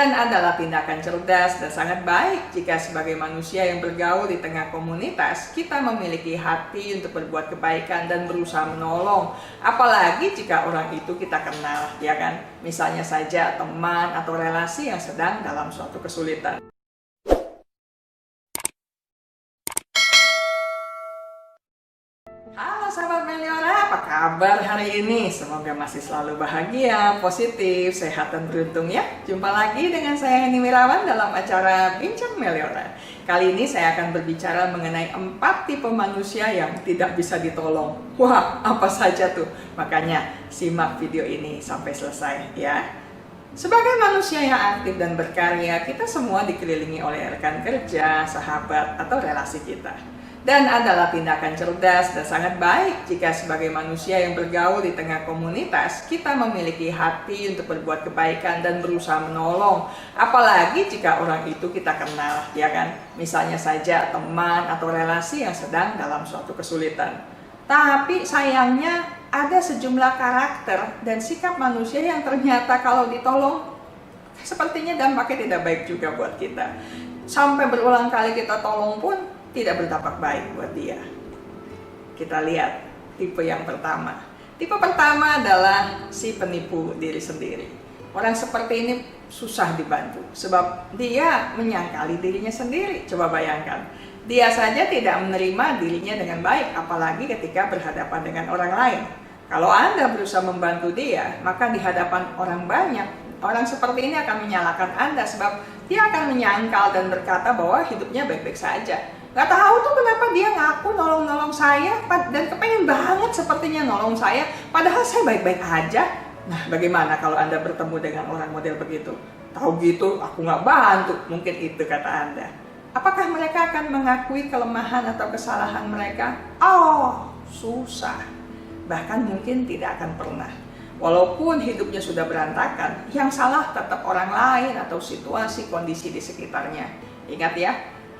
Dan adalah tindakan cerdas dan sangat baik jika sebagai manusia yang bergaul di tengah komunitas, kita memiliki hati untuk berbuat kebaikan dan berusaha menolong. Apalagi jika orang itu kita kenal, ya kan? Misalnya saja teman atau relasi yang sedang dalam suatu kesulitan. Halo sahabat Meliora, apa kabar hari ini? Semoga masih selalu bahagia, positif, sehat dan beruntung ya. Jumpa lagi dengan saya Heni Wirawan dalam acara Bincang Meliora. Kali ini saya akan berbicara mengenai 4 tipe manusia yang tidak bisa ditolong. Wah, apa saja tuh? Makanya simak video ini sampai selesai ya. Sebagai manusia yang aktif dan berkarya, kita semua dikelilingi oleh rekan kerja, sahabat, atau relasi kita. Dan adalah tindakan cerdas dan sangat baik jika sebagai manusia yang bergaul di tengah komunitas, kita memiliki hati untuk berbuat kebaikan dan berusaha menolong. Apalagi jika orang itu kita kenal, ya kan? Misalnya saja teman atau relasi yang sedang dalam suatu kesulitan. Tapi sayangnya ada sejumlah karakter dan sikap manusia yang ternyata kalau ditolong, sepertinya dampaknya tidak baik juga buat kita. Sampai berulang kali kita tolong pun tidak berdampak baik buat dia. Kita lihat tipe yang pertama. Tipe pertama adalah si penipu diri sendiri. Orang seperti ini susah dibantu sebab dia menyangkali dirinya sendiri. Coba bayangkan, dia saja tidak menerima dirinya dengan baik, apalagi ketika berhadapan dengan orang lain. Kalau Anda berusaha membantu dia, maka di hadapan orang banyak, orang seperti ini akan menyalahkan Anda sebab dia akan menyangkal dan berkata bahwa hidupnya baik-baik saja. Gak tahu tuh kenapa dia ngaku nolong-nolong saya dan kepengen banget sepertinya nolong saya, padahal saya baik-baik aja. Nah, bagaimana kalau Anda bertemu dengan orang model begitu? Tahu gitu, aku gak bantu, mungkin itu kata Anda. Apakah mereka akan mengakui kelemahan atau kesalahan mereka? Oh, susah. Bahkan mungkin tidak akan pernah. Walaupun hidupnya sudah berantakan, yang salah tetap orang lain atau situasi kondisi di sekitarnya. Ingat ya,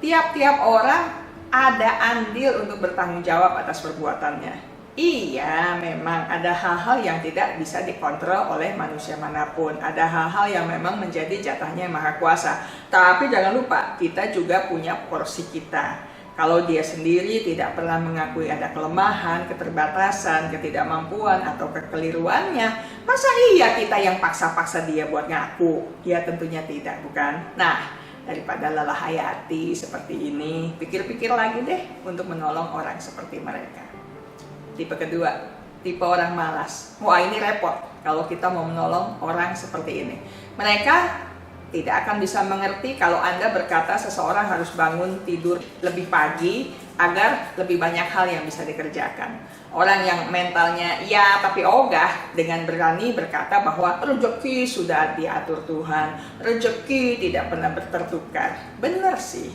tiap-tiap orang ada andil untuk bertanggung jawab atas perbuatannya. Iya, memang ada hal-hal yang tidak bisa dikontrol oleh manusia manapun. Ada hal-hal yang memang menjadi jatahnya yang maha kuasa. Tapi jangan lupa, kita juga punya porsi kita. Kalau dia sendiri tidak pernah mengakui ada kelemahan, keterbatasan, ketidakmampuan, atau kekeliruannya, masa iya kita yang paksa-paksa dia buat ngaku? Ya tentunya tidak, bukan? Nah, daripada lelah hayati seperti ini, pikir-pikir lagi deh untuk menolong orang seperti mereka. Tipe kedua, tipe orang malas. Wah, ini repot kalau kita mau menolong orang seperti ini. Mereka tidak akan bisa mengerti kalau Anda berkata seseorang harus bangun tidur lebih pagi agar lebih banyak hal yang bisa dikerjakan. Orang yang mentalnya ya tapi ogah dengan berani berkata bahwa rezeki sudah diatur Tuhan, rezeki tidak pernah tertukar. Benar sih,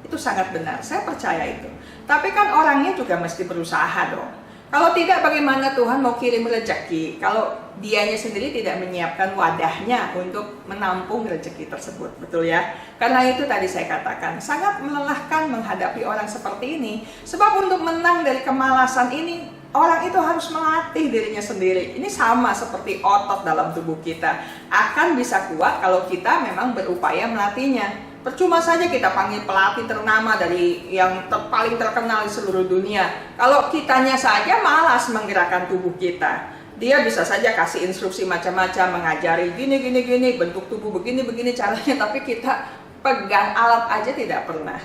itu sangat benar, saya percaya itu. Tapi kan orangnya juga mesti berusaha dong. Kalau tidak, bagaimana Tuhan mau kirim rezeki kalau dianya sendiri tidak menyiapkan wadahnya untuk menampung rezeki tersebut, betul ya? Karena itu tadi saya katakan, sangat melelahkan menghadapi orang seperti ini. Sebab untuk menang dari kemalasan ini, orang itu harus melatih dirinya sendiri. Ini sama seperti otot dalam tubuh kita. Akan bisa kuat kalau kita memang berupaya melatihnya. Percuma saja kita panggil pelatih ternama dari yang paling terkenal di seluruh dunia. Kalau kitanya saja malas menggerakkan tubuh kita. Dia bisa saja kasih instruksi macam-macam, mengajari gini, bentuk tubuh begini caranya. Tapi kita pegang alat aja tidak pernah.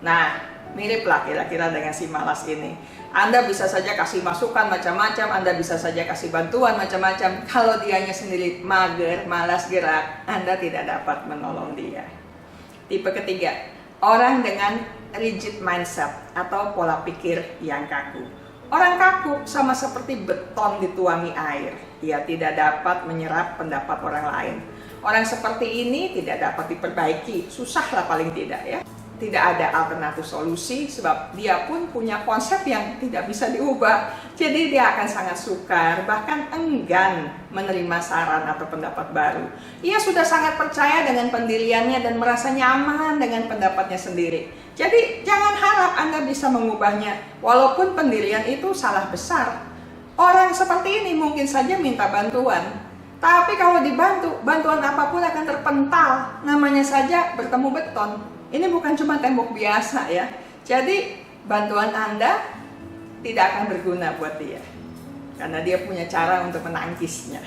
Nah, miriplah kira-kira dengan si malas ini. Anda bisa saja kasih masukan macam-macam, Anda bisa saja kasih bantuan macam-macam. Kalau dianya sendiri mager, malas gerak, Anda tidak dapat menolong dia. Tipe ketiga, orang dengan rigid mindset atau pola pikir yang kaku. Orang kaku sama seperti beton dituangi air. Ia tidak dapat menyerap pendapat orang lain. Orang seperti ini tidak dapat diperbaiki, susahlah paling tidak ya. Tidak ada alternatif solusi sebab dia pun punya konsep yang tidak bisa diubah. Jadi dia akan sangat sukar, bahkan enggan menerima saran atau pendapat baru. Ia sudah sangat percaya dengan pendiriannya dan merasa nyaman dengan pendapatnya sendiri. Jadi jangan harap Anda bisa mengubahnya, walaupun pendirian itu salah besar. Orang seperti ini mungkin saja minta bantuan, Tapi kalau dibantu, bantuan apapun akan terpental. Namanya saja bertemu beton. Ini bukan cuma tembok biasa ya. Jadi bantuan Anda tidak akan berguna buat dia. Karena dia punya cara untuk menangkisnya.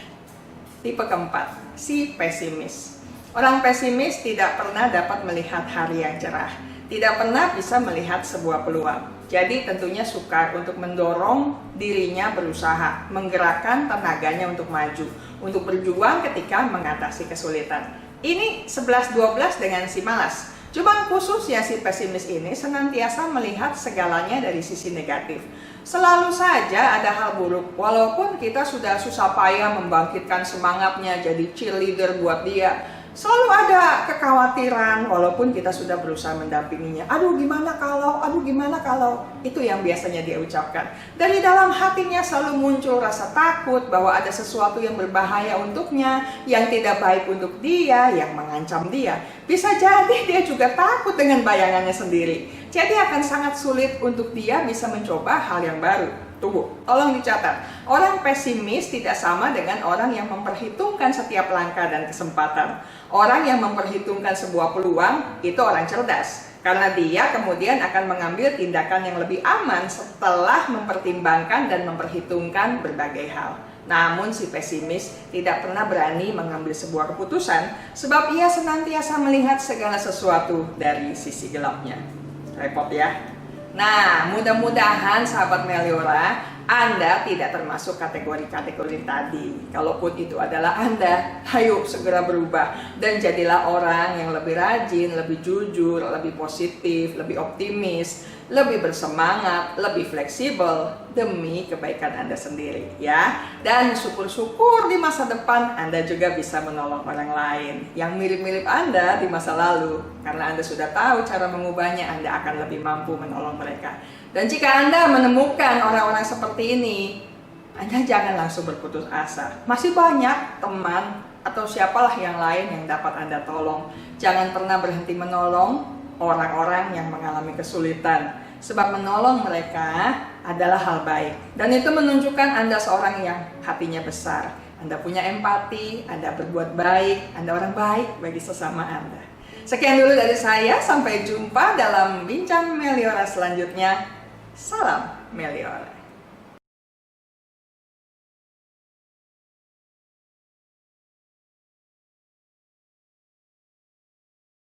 Tipe keempat, si pesimis. Orang pesimis tidak pernah dapat melihat hari yang cerah. Tidak pernah bisa melihat sebuah peluang. Jadi tentunya sukar untuk mendorong dirinya berusaha, menggerakkan tenaganya untuk maju, untuk berjuang ketika mengatasi kesulitan. Ini 11-12 dengan si malas. Cuman khususnya si pesimis ini senantiasa melihat segalanya dari sisi negatif. Selalu saja ada hal buruk, walaupun kita sudah susah payah membangkitkan semangatnya jadi cheerleader buat dia. Selalu ada kekhawatiran walaupun kita sudah berusaha mendampinginya. Aduh gimana kalau, itu yang biasanya dia ucapkan. Dari dalam hatinya selalu muncul rasa takut bahwa ada sesuatu yang berbahaya untuknya, yang tidak baik untuk dia, yang mengancam dia. Bisa jadi dia juga takut dengan bayangannya sendiri. Jadi akan sangat sulit untuk dia bisa mencoba hal yang baru. Tunggu, tolong dicatat. Orang pesimis tidak sama dengan orang yang memperhitungkan setiap langkah dan kesempatan. Orang yang memperhitungkan sebuah peluang, itu orang cerdas. Karena dia kemudian akan mengambil tindakan yang lebih aman setelah mempertimbangkan dan memperhitungkan berbagai hal. Namun si pesimis tidak pernah berani mengambil sebuah keputusan, sebab ia senantiasa melihat segala sesuatu dari sisi gelapnya. Repot ya? Nah, mudah-mudahan sahabat Meliora, Anda tidak termasuk kategori-kategori tadi. Kalaupun itu adalah Anda, ayo segera berubah dan jadilah orang yang lebih rajin, lebih jujur, lebih positif, lebih optimis, lebih bersemangat, lebih fleksibel demi kebaikan Anda sendiri ya. Dan syukur-syukur di masa depan Anda juga bisa menolong orang lain yang mirip-mirip Anda di masa lalu. Karena Anda sudah tahu cara mengubahnya, Anda akan lebih mampu menolong mereka. Dan jika Anda menemukan orang-orang seperti ini, Anda jangan langsung berputus asa. Masih banyak teman atau siapalah yang lain yang dapat Anda tolong. Jangan pernah berhenti menolong orang-orang yang mengalami kesulitan. Sebab menolong mereka adalah hal baik. Dan itu menunjukkan Anda seorang yang hatinya besar. Anda punya empati, Anda berbuat baik, Anda orang baik bagi sesama Anda. Sekian dulu dari saya, sampai jumpa dalam Bincang Meliora selanjutnya. Salam Meliora.